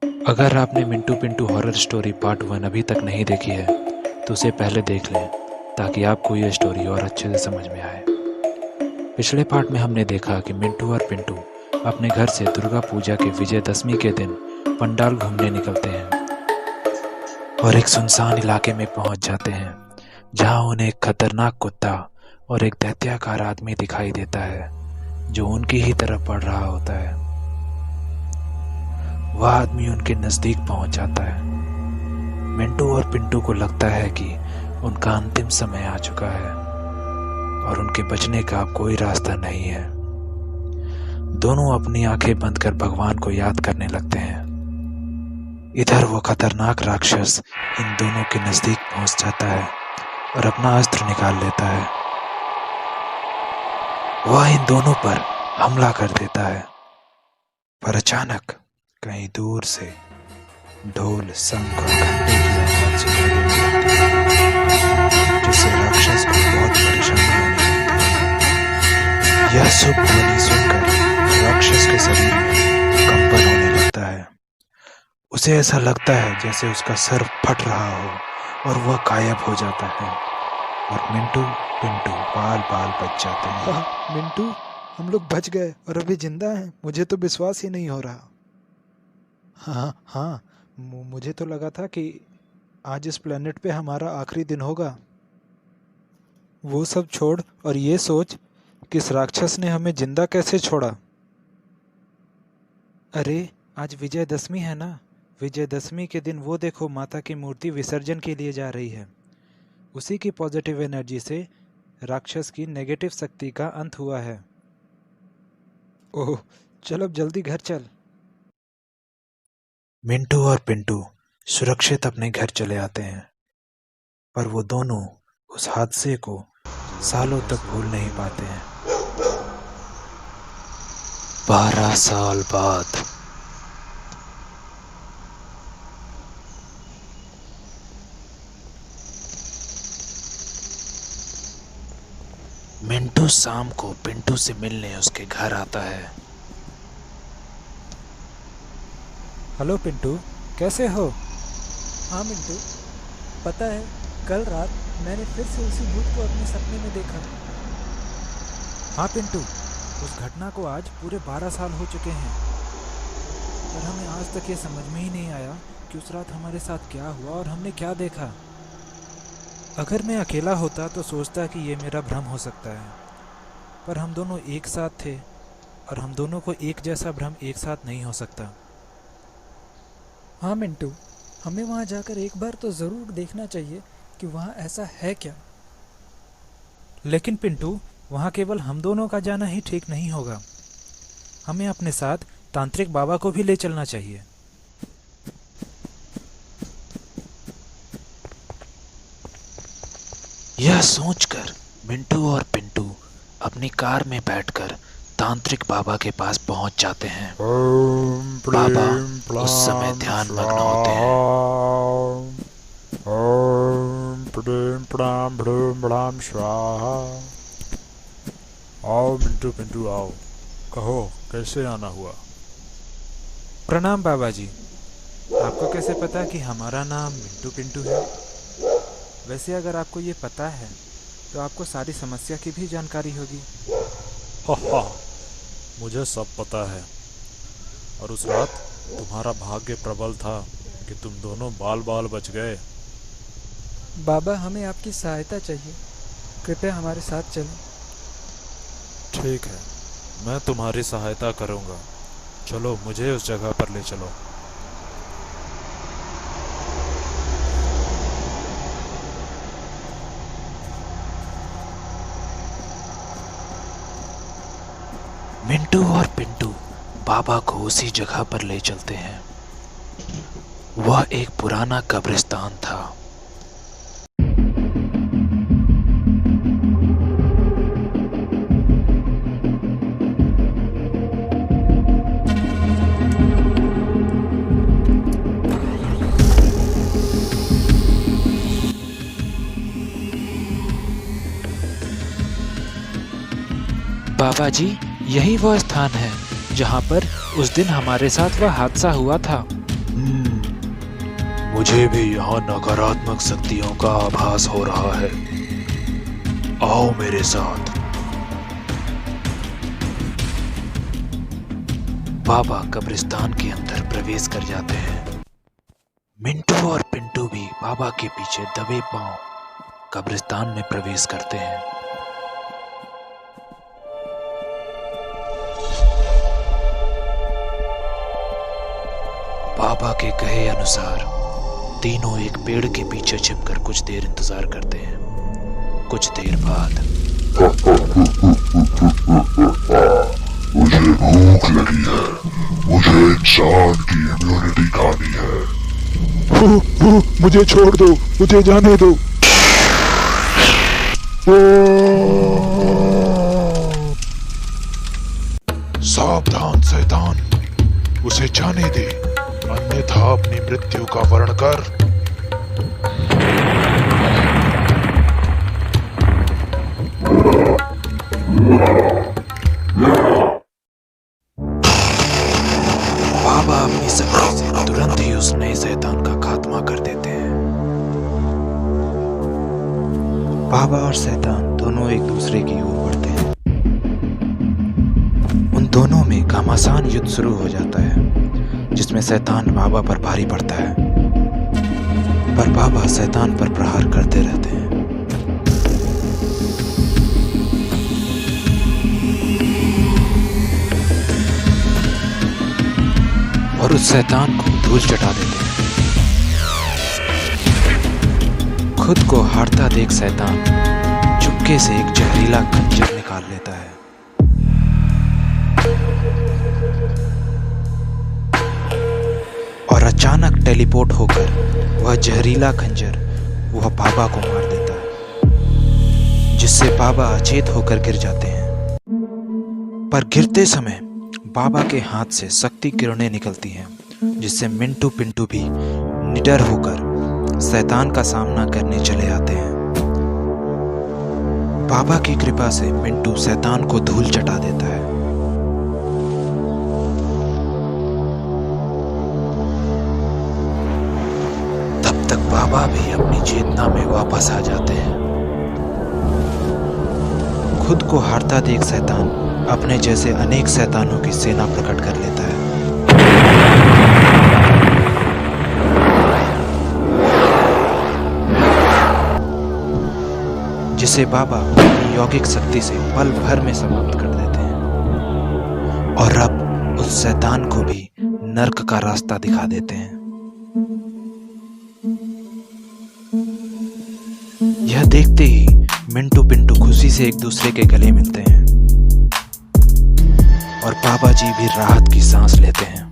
अगर आपने Mintu Pintu horror story part 1 अभी तक नहीं देखी है तो उसे पहले देख लें ताकि आपको ये स्टोरी और अच्छे से समझ में आए। पिछले पार्ट में हमने देखा कि मिंटू और पिंटू अपने घर से दुर्गा पूजा के विजयदशमी के दिन पंडाल घूमने निकलते हैं और एक सुनसान इलाके में पहुंच जाते हैं जहां उन्हें एक खतरनाक कुत्ता और एक दैत्याकार आदमी दिखाई देता है जो उनकी ही तरफ बढ़ रहा होता है। वह आदमी उनके नजदीक पहुंच जाता है। मिंटू और पिंटू को लगता है कि उनका अंतिम समय आ चुका है और उनके बचने का अब कोई रास्ता नहीं है। दोनों अपनी आंखें बंद कर भगवान को याद करने लगते हैं। इधर वो खतरनाक राक्षस इन दोनों के नजदीक पहुंच जाता है और अपना अस्त्र निकाल लेता है। वह इन दोनों पर हमला कर देता है, पर अचानक कहीं दूर से ढोल, शंख और घंटे की आवाज सुनाई देती है, जिससे राक्षस को बहुत परेशानी होने लगती है। यह शुभ ध्वनि सुनकर राक्षस के शरीर में कंपन होने लगता है। उसे ऐसा लगता है जैसे उसका सर फट रहा हो और वह गायब हो जाता है और मिंटू पिंटू बाल बाल बच जाते हैं। मिंटू, हम लोग बच गए और अभी जिंदा हैं। मुझे तो विश्वास ही नहीं हो रहा। हाँ, मुझे तो लगा था कि आज इस प्लेनेट पे हमारा आखिरी दिन होगा। वो सब छोड़ और ये सोच कि इस राक्षस ने हमें जिंदा कैसे छोड़ा। अरे, आज विजयदशमी है ना। विजयदशमी के दिन वो देखो, माता की मूर्ति विसर्जन के लिए जा रही है। उसी की पॉजिटिव एनर्जी से राक्षस की नेगेटिव शक्ति का अंत हुआ है। ओह, चल अब जल्दी घर चल। मिंटू और पिंटू सुरक्षित अपने घर चले आते हैं, पर वो दोनों उस हादसे को सालों तक भूल नहीं पाते हैं। 12 साल बाद मिंटू शाम को पिंटू से मिलने उसके घर आता है। हेलो पिंटू, कैसे हो? हाँ मिंटू, पता है कल रात मैंने फिर से उसी भूत को अपने सपने में देखा। हाँ पिंटू, उस घटना को आज पूरे 12 साल हो चुके हैं, पर हमें आज तक ये समझ में ही नहीं आया कि उस रात हमारे साथ क्या हुआ और हमने क्या देखा। अगर मैं अकेला होता तो सोचता कि ये मेरा भ्रम हो सकता है, पर हम दोनों एक साथ थे और हम दोनों को एक जैसा भ्रम एक साथ नहीं हो सकता। हाँ मिंटू, हमें वहाँ जाकर एक बार तो ज़रूर देखना चाहिए कि वहाँ ऐसा है क्या। लेकिन पिंटू, वहाँ केवल हम दोनों का जाना ही ठीक नहीं होगा। हमें अपने साथ तांत्रिक बाबा को भी ले चलना चाहिए। यह सोचकर मिंटू और पिंटू अपनी कार में बैठकर तांत्रिक बाबा के पास पहुंच जाते हैं। बाबा उस समय ध्यान मग्न होते हैं। ओम प्रीम प्रणाम भ्रूम भ्राम स्वाहा। आओ मिंटू पिंटू आओ, कहो कैसे आना हुआ? प्रणाम बाबा जी। आपको कैसे पता कि हमारा नाम मिंटू पिंटू है? वैसे अगर आपको ये पता है तो आपको सारी समस्या की भी जानकारी होगी। हा, मुझे सब पता है। और उस रात तुम्हारा भाग्य प्रबल था कि तुम दोनों बाल बाल बच गए। बाबा, हमें आपकी सहायता चाहिए, कृपया हमारे साथ चलें। ठीक है, मैं तुम्हारी सहायता करूंगा। चलो मुझे उस जगह पर ले चलो। मिंटू और पिंटू बाबा को उसी जगह पर ले चलते हैं। वह एक पुराना कब्रिस्तान था। बाबा जी, यही वह स्थान है जहाँ पर उस दिन हमारे साथ वह हादसा हुआ था। मुझे भी यहाँ नकारात्मक शक्तियों का आभास हो रहा है। आओ मेरे साथ। बाबा कब्रिस्तान के अंदर प्रवेश कर जाते हैं। मिंटू और पिंटू भी बाबा के पीछे दबे पांव कब्रिस्तान में प्रवेश करते हैं। बाबा के कहे अनुसार तीनों एक पेड़ के पीछे छिपकर कुछ देर इंतजार करते हैं। कुछ देर बाद मुझे भूख लगी है, मुझे इंसान की इम्यूनिटी खानी है। मुझे छोड़ दो, मुझे जाने दो। सावधान शैतान, उसे जाने दे, अन्यथा अपनी मृत्यु का वर्ण कर। बाबा अपनी शक्ति से तुरंत ही उस नए शैतान का खात्मा कर देते हैं। बाबा और शैतान दोनों एक दूसरे की ओर बढ़ते हैं। उन दोनों में घमासान युद्ध शुरू हो जाता है, जिसमें शैतान बाबा पर भारी पड़ता है, पर बाबा शैतान पर प्रहार करते रहते हैं। और उस शैतान को धूल चटा देते हैं। खुद को हारता देख शैतान चुपके से एक जहरीला खंजर निकाल लेता है। और अचानक टेलीपोर्ट होकर वह जहरीला खंजर वह बाबा को मार देता है, जिससे बाबा अचेत होकर गिर जाते हैं। पर गिरते समय बाबा के हाथ से शक्ति किरणें निकलती हैं, जिससे मिंटू पिंटू भी निडर होकर शैतान का सामना करने चले आते हैं। बाबा की कृपा से मिंटू शैतान को धूल चटा देता है। तब तक बाबा भी अपनी चेतना में वापस आ जाते हैं। खुद को हारता देख शैतान अपने जैसे अनेक शैतानों की सेना प्रकट कर लेता है। जिसे बाबा अपनी यौगिक शक्ति से पल भर में समाप्त कर देते हैं और अब उस शैतान को भी नर्क का रास्ता दिखा देते हैं। यह देखते ही मिंटू पिंटू खुशी से एक दूसरे के गले मिलते हैं और बाबा जी भी राहत की सांस लेते हैं।